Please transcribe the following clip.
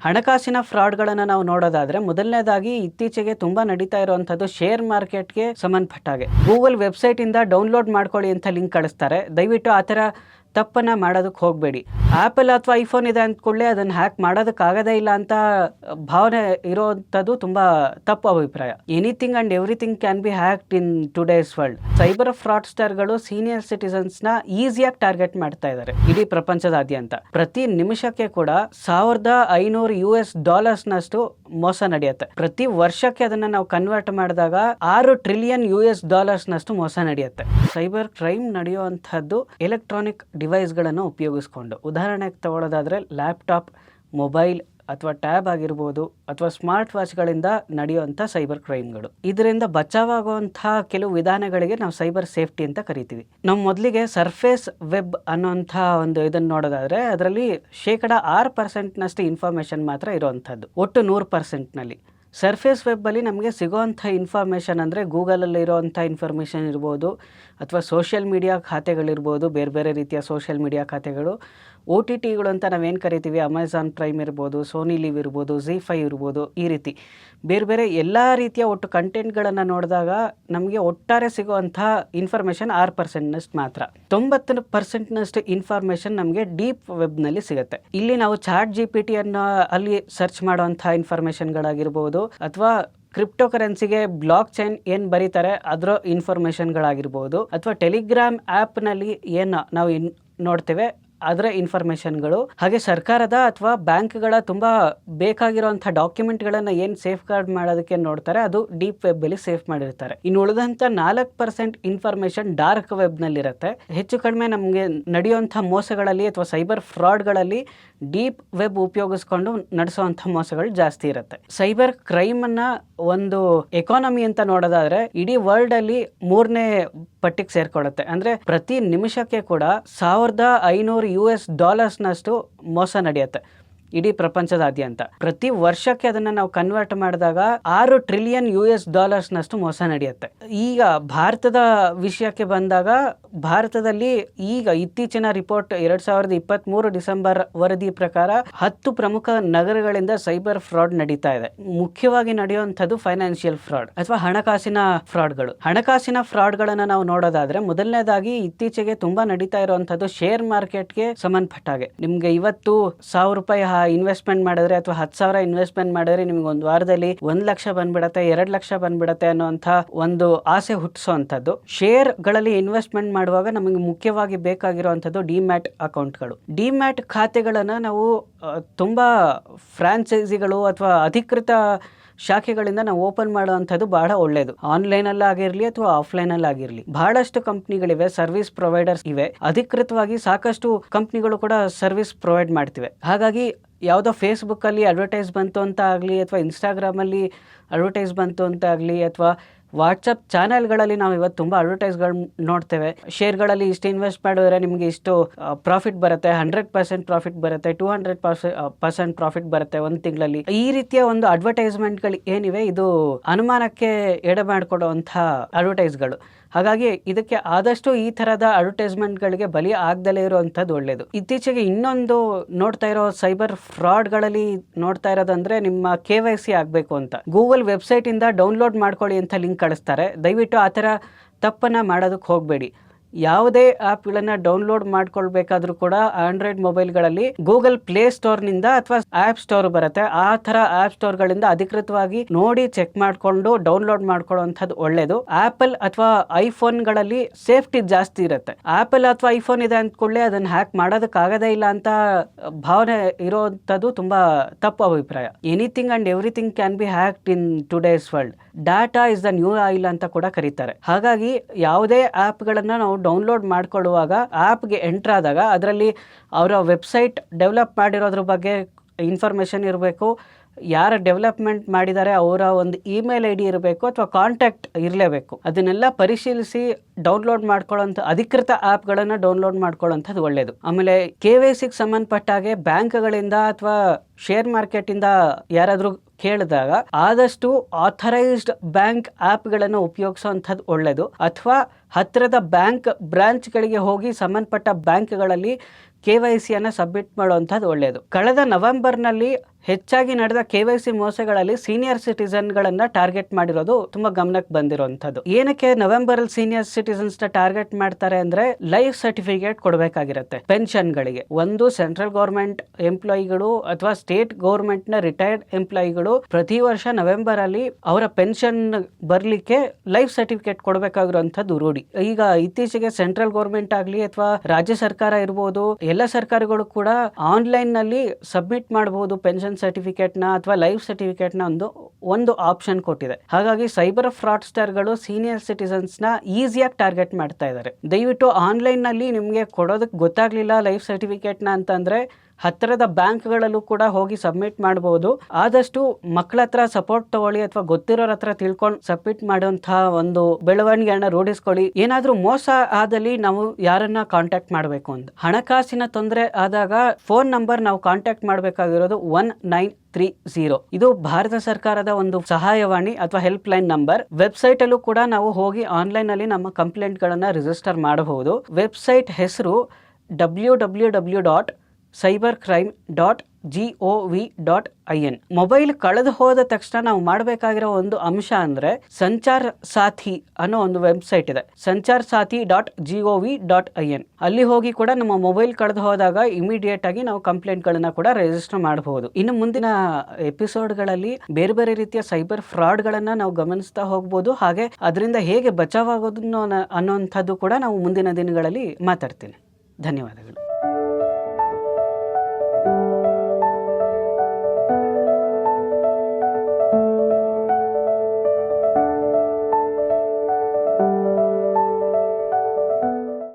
ಹಣಕಾಸಿನ ಫ್ರಾಡ್ಗಳನ್ನು ನಾವು ನೋಡೋದಾದ್ರೆ ಮೊದಲನೇದಾಗಿ ಇತ್ತೀಚೆಗೆ ತುಂಬಾ ನಡೀತಾ ಇರುವಂತದ್ದು ಶೇರ್ ಮಾರ್ಕೆಟ್ಗೆ ಸಂಬಂಧಪಟ್ಟ ಹಾಗೆ ಗೂಗಲ್ ವೆಬ್ಸೈಟ್ ಇಂದ ಡೌನ್ಲೋಡ್ ಮಾಡ್ಕೊಳ್ಳಿ ಅಂತ ಲಿಂಕ್ ಕಳಿಸ್ತಾರೆ. ದಯವಿಟ್ಟು ಆ ಥರ ತಪ್ಪನ್ನು ಮಾಡೋದಕ್ಕೆ ಹೋಗಬೇಡಿ. ಆ್ಯಪಲ್ ಅಥವಾ ಐಫೋನ್ ಇದೆ ಅಂದ್ಕೊಳ್ಳೆ ಅದನ್ನು ಹ್ಯಾಕ್ ಮಾಡೋದಕ್ಕಾಗದೇ ಇಲ್ಲ ಅಂತ ಭಾವನೆ ಇರೋವಂಥದ್ದು ತುಂಬ ತಪ್ಪು ಅಭಿಪ್ರಾಯ. Anything and everything can be hacked in today's world. Cyber ಫ್ರಾಡ್ಸ್ಟರ್ಗಳು ಸೀನಿಯರ್ ಸಿಟಿಸನ್ಸ್ನ ಈಸಿಯಾಗಿ ಟಾರ್ಗೆಟ್ ಮಾಡ್ತಾ ಇದ್ದಾರೆ ಇಡೀ ಪ್ರಪಂಚದಾದ್ಯಂತ. ಪ್ರತಿ ನಿಮಿಷಕ್ಕೆ ಕೂಡ $1,500 ಮೋಸ ನಡೆಯುತ್ತೆ. ಪ್ರತಿ ವರ್ಷಕ್ಕೆ ಅದನ್ನು ನಾವು ಕನ್ವರ್ಟ್ ಮಾಡಿದಾಗ $6 ಟ್ರಿಲಿಯನ್ ಮೋಸ ನಡೆಯುತ್ತೆ. ಸೈಬರ್ ಕ್ರೈಮ್ ನಡೆಯುವಂಥದ್ದು ಎಲೆಕ್ಟ್ರಾನಿಕ್ ಡಿವೈಸ್ಗಳನ್ನು ಉಪಯೋಗಿಸ್ಕೊಂಡು, ಉದಾಹರಣೆಗೆ ತಗೊಳ್ಳೋದಾದ್ರೆ ಲ್ಯಾಪ್ಟಾಪ್, ಮೊಬೈಲ್ ಅಥವಾ ಟ್ಯಾಬ್ ಆಗಿರ್ಬೋದು ಅಥವಾ ಸ್ಮಾರ್ಟ್ ವಾಚ್ಗಳಿಂದ ನಡೆಯುವಂಥ ಸೈಬರ್ ಕ್ರೈಮ್ಗಳು. ಇದರಿಂದ ಬಚಾವಾಗುವಂತಹ ಕೆಲವು ವಿಧಾನಗಳಿಗೆ ನಾವು ಸೈಬರ್ ಸೇಫ್ಟಿ ಅಂತ ಕರಿತೀವಿ. ನಾವು ಮೊದಲಿಗೆ ಸರ್ಫೇಸ್ ವೆಬ್ ಅನ್ನೋಂಥ ಒಂದು ಇದನ್ನು ನೋಡೋದಾದ್ರೆ ಅದರಲ್ಲಿ 6% ಇನ್ಫಾರ್ಮೇಷನ್ ಮಾತ್ರ ಇರುವಂಥದ್ದು ಒಟ್ಟು 100%ನಲ್ಲಿ. ಸರ್ಫೇಸ್ ವೆಬ್ಬಲ್ಲಿ ನಮಗೆ ಸಿಗೋವಂಥ ಇನ್ಫಾರ್ಮೇಷನ್ ಅಂದರೆ ಗೂಗಲಲ್ಲಿ ಇರೋವಂಥ ಇನ್ಫಾರ್ಮೇಷನ್ ಇರ್ಬೋದು ಅಥವಾ ಸೋಷಿಯಲ್ ಮೀಡಿಯಾ ಖಾತೆಗಳಿರ್ಬೋದು, ಬೇರೆ ಬೇರೆ ರೀತಿಯ ಸೋಷಿಯಲ್ ಮೀಡಿಯಾ ಖಾತೆಗಳು, OTTಗಳು ಅಂತ ನಾವೇನು ಕರಿತೀವಿ, ಅಮೆಝಾನ್ ಪ್ರೈಮ್ ಇರ್ಬೋದು, ಸೋನಿ ಲಿವ್ ಇರ್ಬೋದು, ZEE5 ಇರ್ಬೋದು, ಈ ರೀತಿ ಬೇರೆ ಬೇರೆ ಎಲ್ಲ ರೀತಿಯ ಒಟ್ಟು ಕಂಟೆಂಟ್ಗಳನ್ನು ನೋಡಿದಾಗ ನಮಗೆ ಒಟ್ಟಾರೆ ಸಿಗುವಂಥ ಇನ್ಫಾರ್ಮೇಷನ್ 6% ಮಾತ್ರ. 90% ಇನ್ಫಾರ್ಮೇಷನ್ ನಮಗೆ ಡೀಪ್ ವೆಬ್ನಲ್ಲಿ ಸಿಗುತ್ತೆ. ಇಲ್ಲಿ ನಾವು ChatGPT ಅನ್ನು ಅಲ್ಲಿ ಸರ್ಚ್ ಮಾಡುವಂಥ ಇನ್ಫಾರ್ಮೇಷನ್ಗಳಾಗಿರ್ಬೋದು ಅಥವಾ ಕ್ರಿಪ್ಟೋಕರೆನ್ಸಿಗೆ ಬ್ಲಾಕ್ ಚೈನ್ ಏನು ಬರೀತಾರೆ ಅದರ ಇನ್ಫಾರ್ಮೇಷನ್ಗಳಾಗಿರ್ಬೋದು ಅಥವಾ ಟೆಲಿಗ್ರಾಮ್ ಆ್ಯಪ್ನಲ್ಲಿ ಏನು ನಾವು ನೋಡ್ತೇವೆ ಅದರ ಇನ್ಫಾರ್ಮೇಷನ್ಗಳು, ಹಾಗೆ ಸರ್ಕಾರದ ಅಥವಾ ಬ್ಯಾಂಕ್ಗಳ ತುಂಬ ಬೇಕಾಗಿರುವಂಥ ಡಾಕ್ಯುಮೆಂಟ್ಗಳನ್ನು ಏನು ಸೇಫ್ ಗಾರ್ಡ್ ಮಾಡೋದಕ್ಕೆ ನೋಡ್ತಾರೆ ಅದು ಡೀಪ್ ವೆಬ್ಬಲ್ಲಿ ಸೇಫ್ ಮಾಡಿರ್ತಾರೆ. ಇನ್ನು ಉಳಿದಂಥ 4% ಇನ್ಫಾರ್ಮೇಷನ್ ಡಾರ್ಕ್ ವೆಬ್ನಲ್ಲಿರುತ್ತೆ. ಹೆಚ್ಚು ಕಡಿಮೆ ನಮಗೆ ನಡೆಯುವಂಥ ಮೋಸಗಳಲ್ಲಿ ಅಥವಾ ಸೈಬರ್ ಫ್ರಾಡ್ಗಳಲ್ಲಿ ಡೀಪ್ ವೆಬ್ ಉಪಯೋಗಿಸ್ಕೊಂಡು ನಡೆಸುವಂಥ ಮೋಸಗಳು ಜಾಸ್ತಿ ಇರುತ್ತೆ. ಸೈಬರ್ ಕ್ರೈಮನ್ನು ಒಂದು ಎಕಾನಮಿ ಅಂತ ನೋಡೋದಾದ್ರೆ ಇಡೀ ವರ್ಲ್ಡಲ್ಲಿ 3ನೇ ಪಟ್ಟಿಗೆ ಸೇರ್ಕೊಳ್ಳುತ್ತೆ. ಅಂದರೆ ಪ್ರತಿ ನಿಮಿಷಕ್ಕೆ ಕೂಡ $1,500 ಮೋಸ ನಡೆಯುತ್ತೆ ಇಡೀ ಪ್ರಪಂಚದಾದ್ಯಂತ. ಪ್ರತಿ ವರ್ಷಕ್ಕೆ ಅದನ್ನು ನಾವು ಕನ್ವರ್ಟ್ ಮಾಡಿದಾಗ $6 ಟ್ರಿಲಿಯನ್ ಮೋಸ ನಡೆಯುತ್ತೆ. ಈಗ ಭಾರತದ ವಿಷಯಕ್ಕೆ ಬಂದಾಗ ಭಾರತದಲ್ಲಿ ಈಗ ಇತ್ತೀಚಿನ ರಿಪೋರ್ಟ್ 2023 ಡಿಸೆಂಬರ್ ವರದಿ ಪ್ರಕಾರ 10 ಪ್ರಮುಖ ನಗರಗಳಿಂದ ಸೈಬರ್ ಫ್ರಾಡ್ ನಡೀತಾ ಇದೆ. ಮುಖ್ಯವಾಗಿ ನಡೆಯುವಂಥದ್ದು ಫೈನಾನ್ಷಿಯಲ್ ಫ್ರಾಡ್ ಅಥವಾ ಹಣಕಾಸಿನ ಫ್ರಾಡ್ಗಳು. ಹಣಕಾಸಿನ ಫ್ರಾಡ್ಗಳನ್ನು ನಾವು ನೋಡೋದಾದ್ರೆ ಮೊದಲನೇದಾಗಿ ಇತ್ತೀಚೆಗೆ ತುಂಬಾ ನಡೀತಾ ಇರುವಂಥದ್ದು ಶೇರ್ ಮಾರ್ಕೆಟ್ಗೆ ಸಂಬಂಧಪಟ್ಟ ಹಾಗೆ. ನಿಮ್ಗೆ ಇವತ್ತು $1,000 ಇನ್ವೆಸ್ಟ್ಮೆಂಟ್ ಮಾಡಿದ್ರೆ ಅಥವಾ 10,000 ಇನ್ವೆಸ್ಟ್ಮೆಂಟ್ ಮಾಡಿದ್ರೆ ನಿಮ್ಗೆ ಒಂದು ವಾರದಲ್ಲಿ 1 ಲಕ್ಷ ಬಂದ್ಬಿಡತ್ತೆ, 2 ಲಕ್ಷ ಬಂದ್ಬಿಡತ್ತೆ ಅನ್ನೋಂಥ ಒಂದು ಆಸೆ ಹುಟ್ಟಿಸುವಂಥದ್ದು. ಶೇರ್ಗಳಲ್ಲಿ ಇನ್ವೆಸ್ಟ್ಮೆಂಟ್ ಮಾಡುವಾಗ ನಮಗೆ ಮುಖ್ಯವಾಗಿ ಬೇಕಾಗಿರುವಂಥದ್ದು ಡಿಮ್ಯಾಟ್ ಅಕೌಂಟ್ಗಳು. ಡಿಮ್ಯಾಟ್ ಖಾತೆಗಳನ್ನು ನಾವು ತುಂಬ ಫ್ರಾಂಚೈಸಿಗಳು ಅಥವಾ ಅಧಿಕೃತ ಶಾಖೆಗಳಿಂದ ನಾವು ಓಪನ್ ಮಾಡುವಂಥದ್ದು ಬಹಳ ಒಳ್ಳೆಯದು. ಆನ್ಲೈನಲ್ಲಿ ಆಗಿರಲಿ ಅಥವಾ ಆಫ್ಲೈನಲ್ಲಿ ಆಗಿರಲಿ ಬಹಳಷ್ಟು ಕಂಪ್ನಿಗಳಿವೆ, ಸರ್ವಿಸ್ ಪ್ರೊವೈಡರ್ಸ್ ಇವೆ. ಅಧಿಕೃತವಾಗಿ ಸಾಕಷ್ಟು ಕಂಪ್ನಿಗಳು ಕೂಡ ಸರ್ವಿಸ್ ಪ್ರೊವೈಡ್ ಮಾಡ್ತಿವೆ. ಹಾಗಾಗಿ ಯಾವುದೋ ಫೇಸ್ಬುಕ್ಕಲ್ಲಿ ಅಡ್ವರ್ಟೈಸ್ ಬಂತು ಅಂತ ಆಗಲಿ ಅಥವಾ ಇನ್ಸ್ಟಾಗ್ರಾಮಲ್ಲಿ ಅಡ್ವರ್ಟೈಸ್ ಬಂತು ಅಂತ ಆಗಲಿ ಅಥವಾ ವಾಟ್ಸಪ್ ಚಾನೆಲ್ಗಳಲ್ಲಿ ನಾವು ಇವತ್ತು ತುಂಬ ಅಡ್ವರ್ಟೈಸ್ಗಳು ನೋಡ್ತೇವೆ. ಶೇರ್ಗಳಲ್ಲಿ ಇಷ್ಟು ಇನ್ವೆಸ್ಟ್ ಮಾಡಿದ್ರೆ ನಿಮಗೆ ಇಷ್ಟು ಪ್ರಾಫಿಟ್ ಬರುತ್ತೆ, 100% ಪ್ರಾಫಿಟ್ ಬರುತ್ತೆ, 200% ಪ್ರಾಫಿಟ್ ಬರುತ್ತೆ ಒಂದು ತಿಂಗಳಲ್ಲಿ. ಈ ರೀತಿಯ ಒಂದು ಅಡ್ವರ್ಟೈಸ್ಮೆಂಟ್ಗಳು ಏನಿವೆ ಇದು ಅನುಮಾನಕ್ಕೆ ಎಡೆ ಮಾಡಿಕೊಡುವಂಥ ಅಡ್ವರ್ಟೈಸ್ಗಳು. ಹಾಗಾಗಿ ಇದಕ್ಕೆ ಆದಷ್ಟು ಈ ಥರದ ಅಡ್ವರ್ಟೈಸ್ಮೆಂಟ್ಗಳಿಗೆ ಬಲಿ ಆಗದಲೇ ಇರುವಂಥದ್ದು ಒಳ್ಳೆಯದು. ಇತ್ತೀಚೆಗೆ ಇನ್ನೊಂದು ನೋಡ್ತಾ ಇರೋ ಸೈಬರ್ ಫ್ರಾಡ್ಗಳಲ್ಲಿ ನೋಡ್ತಾ ಇರೋದಂದ್ರೆ ನಿಮ್ಮ KYC ಆಗಬೇಕು ಅಂತ ಗೂಗಲ್ ವೆಬ್ಸೈಟ್ ಇಂದ ಡೌನ್ಲೋಡ್ ಮಾಡ್ಕೊಳ್ಳಿ ಅಂತ ಲಿಂಕ್ ಕಳಿಸ್ತಾರೆ. ದಯವಿಟ್ಟು ಆ ಥರ ತಪ್ಪನ್ನು ಮಾಡೋದಕ್ಕೆ ಹೋಗಬೇಡಿ. ಯಾವುದೇ ಆ್ಯಪ್ಗಳನ್ನು ಡೌನ್ಲೋಡ್ ಮಾಡ್ಕೊಳ್ಬೇಕಾದ್ರೂ ಕೂಡ ಆಂಡ್ರಾಯ್ಡ್ ಮೊಬೈಲ್ಗಳಲ್ಲಿ ಗೂಗಲ್ ಪ್ಲೇ ಸ್ಟೋರ್ನಿಂದ ಅಥವಾ ಆ್ಯಪ್ ಸ್ಟೋರ್ ಬರುತ್ತೆ, ಆ ಥರ ಆ್ಯಪ್ ಸ್ಟೋರ್ಗಳಿಂದ ಅಧಿಕೃತವಾಗಿ ನೋಡಿ ಚೆಕ್ ಮಾಡಿಕೊಂಡು ಡೌನ್ಲೋಡ್ ಮಾಡ್ಕೊಳ್ಳುವಂಥದ್ದು ಒಳ್ಳೆಯದು. ಆ್ಯಪಲ್ ಅಥವಾ ಐಫೋನ್ಗಳಲ್ಲಿ ಸೇಫ್ಟಿ ಜಾಸ್ತಿ ಇರುತ್ತೆ. ಆ್ಯಪಲ್ ಅಥವಾ ಐಫೋನ್ ಇದೆ ಅಂದ್ಕೊಳ್ಳೆ ಅದನ್ನು ಹ್ಯಾಕ್ ಮಾಡೋದಕ್ಕಾಗದೇ ಇಲ್ಲ ಅಂತ ಭಾವನೆ ಇರೋವಂಥದ್ದು ತುಂಬ ತಪ್ಪು ಅಭಿಪ್ರಾಯ. Anything and everything can be hacked in today's world. Data is the new oil ಅಂತ ಕೂಡ ಕರೀತಾರೆ. ಹಾಗಾಗಿ ಯಾವುದೇ ಆ್ಯಪ್ಗಳನ್ನು ನಾವು ಡೌನ್ಲೋಡ್ ಮಾಡ್ಕೊಳ್ಳುವಾಗ ಆ್ಯಪ್ಗೆ ಎಂಟ್ರ್ ಆದಾಗ ಅದರಲ್ಲಿ ಅವರ ವೆಬ್ಸೈಟ್ ಡೆವಲಪ್ ಮಾಡಿರೋದ್ರ ಬಗ್ಗೆ ಇನ್ಫಾರ್ಮೇಷನ್ ಇರಬೇಕು, ಯಾರು ಡೆವಲಪ್ಮೆಂಟ್ ಮಾಡಿದ್ದಾರೆ ಅವರ ಒಂದು ಇಮೇಲ್ ID ಇರಬೇಕು ಅಥವಾ ಕಾಂಟ್ಯಾಕ್ಟ್ ಇರಲೇಬೇಕು. ಅದನ್ನೆಲ್ಲ ಪರಿಶೀಲಿಸಿ ಡೌನ್ಲೋಡ್ ಮಾಡ್ಕೊಳ್ಳೋಂಥ ಅಧಿಕೃತ ಆ್ಯಪ್ಗಳನ್ನು ಡೌನ್ಲೋಡ್ ಮಾಡ್ಕೊಳ್ಳೋಂಥದ್ದು ಒಳ್ಳೆಯದು. ಆಮೇಲೆ KYCಗೆ ಸಂಬಂಧಪಟ್ಟಾಗೆ ಬ್ಯಾಂಕ್ಗಳಿಂದ ಅಥವಾ ಶೇರ್ ಮಾರ್ಕೆಟಿಂದ ಯಾರಾದರೂ ಕೇಳಿದಾಗ ಆದಷ್ಟು ಆಥರೈಸ್ಡ್ ಬ್ಯಾಂಕ್ ಆ್ಯಪ್ಗಳನ್ನು ಉಪಯೋಗಿಸುವಂಥದ್ದು ಒಳ್ಳೆಯದು. ಅಥವಾ ಹತ್ತಿರದ ಬ್ಯಾಂಕ್ ಬ್ರಾಂಚ್ಗಳಿಗೆ ಹೋಗಿ ಸಂಬಂಧಪಟ್ಟ ಬ್ಯಾಂಕ್ಗಳಲ್ಲಿ KYCಯನ್ನು ಸಬ್ಮಿಟ್ ಮಾಡುವಂಥದ್ದು ಒಳ್ಳೆಯದು. ಕಳೆದ ನವೆಂಬರ್ನಲ್ಲಿ ಹೆಚ್ಚಾಗಿ ನಡೆದ KYC ಮೋಸಗಳಲ್ಲಿ ಸೀನಿಯರ್ ಸಿಟಿಸನ್ಗಳನ್ನ ಟಾರ್ಗೆಟ್ ಮಾಡಿರೋದು ತುಂಬಾ ಗಮನಕ್ಕೆ ಬಂದಿರುವಂತದ್ದು. ಏನಕ್ಕೆ ನವೆಂಬರ್ ಅಲ್ಲಿ ಸೀನಿಯರ್ ಸಿಟಿಸನ್ಸ್ ನ ಟಾರ್ಗೆಟ್ ಮಾಡ್ತಾರೆ ಅಂದ್ರೆ ಲೈಫ್ ಸರ್ಟಿಫಿಕೇಟ್ ಕೊಡಬೇಕಾಗಿರುತ್ತೆ ಪೆನ್ಷನ್ಗಳಿಗೆ. ಒಂದು ಸೆಂಟ್ರಲ್ ಗೌರ್ಮೆಂಟ್ ಎಂಪ್ಲಾಯಿಗಳು ಅಥವಾ ಸ್ಟೇಟ್ ಗೌರ್ಮೆಂಟ್ ನ ರಿಟೈರ್ಡ್ ಎಂಪ್ಲಾಯಿಗಳು ಪ್ರತಿ ವರ್ಷ ನವೆಂಬರ್ ಅಲ್ಲಿ ಅವರ ಪೆನ್ಷನ್ ಬರ್ಲಿಕ್ಕೆ ಲೈಫ್ ಸರ್ಟಿಫಿಕೇಟ್ ಕೊಡಬೇಕಾಗಿರುವಂತದ್ದು ರೂಢಿ. ಈಗ ಇತ್ತೀಚೆಗೆ ಸೆಂಟ್ರಲ್ ಗೌರ್ಮೆಂಟ್ ಆಗ್ಲಿ ಅಥವಾ ರಾಜ್ಯ ಸರ್ಕಾರ ಇರಬಹುದು, ಎಲ್ಲ ಸರ್ಕಾರಗಳು ಕೂಡ ಆನ್ಲೈನ್ ನಲ್ಲಿ ಸಬ್ಮಿಟ್ ಮಾಡಬಹುದು ಪೆನ್ಷನ್ ಸರ್ಟಿಫಿಕೇಟ್ ನ ಅಥವಾ ಲೈಫ್ ಸರ್ಟಿಫಿಕೇಟ್ ನ ಒಂದು ಆಪ್ಷನ್ ಕೊಟ್ಟಿದೆ. ಹಾಗಾಗಿ ಸೈಬರ್ ಫ್ರಾಡ್ಸ್ಟರ್ ಗಳು ಸೀನಿಯರ್ ಸಿಟಿಸನ್ಸ್ ನ ಈಸಿಯಾಗಿ ಟಾರ್ಗೆಟ್ ಮಾಡ್ತಾ ಇದ್ದಾರೆ. ದಯವಿಟ್ಟು ಆನ್ಲೈನ್ ನಲ್ಲಿ ನಿಮ್ಗೆ ಕೊಡೋದಕ್ಕೆ ಗೊತ್ತಾಗ್ಲಿಲ್ಲ ಲೈಫ್ ಸರ್ಟಿಫಿಕೇಟ್ ನ ಅಂತಂದ್ರೆ ಹತ್ತಿರದ ಬ್ಯಾಂಕ್ಗಳಲ್ಲೂ ಕೂಡ ಹೋಗಿ ಸಬ್ಮಿಟ್ ಮಾಡಬಹುದು. ಆದಷ್ಟು ಮಕ್ಕಳ ಹತ್ರ ಸಪೋರ್ಟ್ ತಗೊಳ್ಳಿ ಅಥವಾ ಗೊತ್ತಿರೋರ ಹತ್ರ ತಿಳ್ಕೊಂಡು ಸಬ್ಮಿಟ್ ಮಾಡುವಂತಹ ಒಂದು ಬೆಳವಣಿಗೆಯನ್ನ ರೂಢಿಸ್ಕೊಳ್ಳಿ. ಏನಾದ್ರೂ ಮೋಸ ಆದಲ್ಲಿ ನಾವು ಯಾರನ್ನ ಕಾಂಟ್ಯಾಕ್ಟ್ ಮಾಡಬೇಕು ಅಂತ, ಹಣಕಾಸಿನ ತೊಂದರೆ ಆದಾಗ ಫೋನ್ ನಂಬರ್ ನಾವು ಕಾಂಟ್ಯಾಕ್ಟ್ ಮಾಡಬೇಕಾಗಿರೋದು 1930. ಇದು ಭಾರತ ಸರ್ಕಾರದ ಒಂದು ಸಹಾಯವಾಣಿ ಅಥವಾ ಹೆಲ್ಪ್ ಲೈನ್ ನಂಬರ್. ವೆಬ್ಸೈಟ್ ಅಲ್ಲೂ ಕೂಡ ನಾವು ಹೋಗಿ ಆನ್ಲೈನ್ ಅಲ್ಲಿ ನಮ್ಮ ಕಂಪ್ಲೇಂಟ್ ಗಳನ್ನ ರಿಜಿಸ್ಟರ್ ಮಾಡಬಹುದು. ವೆಬ್ಸೈಟ್ ಹೆಸರು www.cybercrime.gov.in. ಮೊಬೈಲ್ ಕಳೆದು ಹೋದ ತಕ್ಷಣ ನಾವು ಮಾಡಬೇಕಾಗಿರೋ ಒಂದು ಅಂಶ ಅಂದ್ರೆ ಸಂಚಾರ್ ಸಾಥಿ ಅನ್ನೋ ಒಂದು ವೆಬ್ಸೈಟ್ ಇದೆ, sanchar-sathi.gov.in. ಅಲ್ಲಿ ಹೋಗಿ ಕೂಡ ನಮ್ಮ ಮೊಬೈಲ್ ಕಳೆದು ಹೋದಾಗ ಇಮಿಡಿಯೇಟ್ ಆಗಿ ನಾವು ಕಂಪ್ಲೇಂಟ್ ಗಳನ್ನ ಕೂಡ ರಿಜಿಸ್ಟರ್ ಮಾಡಬಹುದು. ಇನ್ನು ಮುಂದಿನ ಎಪಿಸೋಡ್ಗಳಲ್ಲಿ ಬೇರೆ ಬೇರೆ ರೀತಿಯ ಸೈಬರ್ ಫ್ರಾಡ್ ಗಳನ್ನ ನಾವು ಗಮನಿಸ್ತಾ ಹೋಗ್ಬೋದು. ಹಾಗೆ ಅದರಿಂದ ಹೇಗೆ ಬಚಾವಾಗೋದು ಅನ್ನೋಂಥದ್ದು ಕೂಡ ನಾವು ಮುಂದಿನ ದಿನಗಳಲ್ಲಿ ಮಾತಾಡ್ತೀನಿ. ಧನ್ಯವಾದಗಳು.